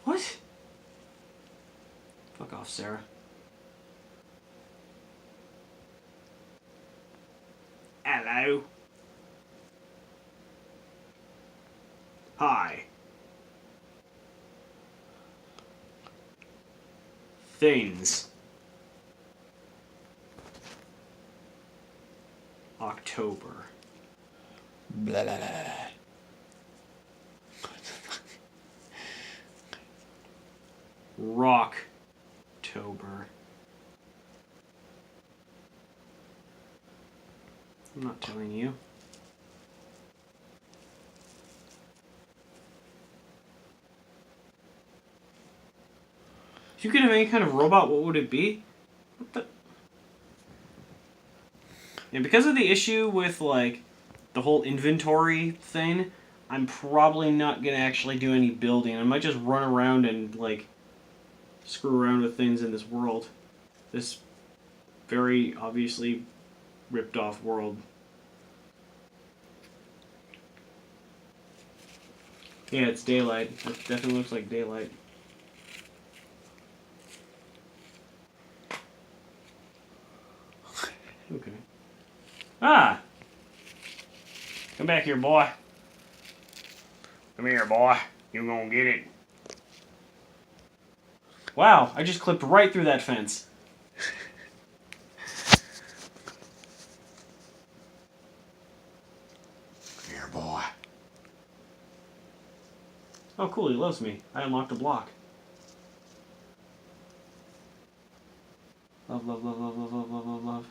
What? Fuck off, Sarah. Hello. Hi. Things. October. Blah, blah, blah. Rocktober. I'm not telling you. If you could have any kind of robot, what would it be? What the? And because of the issue with, like, the whole inventory thing, I'm probably not going to actually do any building. I might just run around and, like, screw around with things in this world. This very obviously ripped off world. Yeah, it's daylight. It definitely looks like daylight. Okay. Ah! Come back here, boy. Come here, boy. You gonna get it. Wow, I just clipped right through that fence. Come here, boy. Oh, cool, he loves me. I unlocked a block. Love, love, love, love, love, love, love, love, love.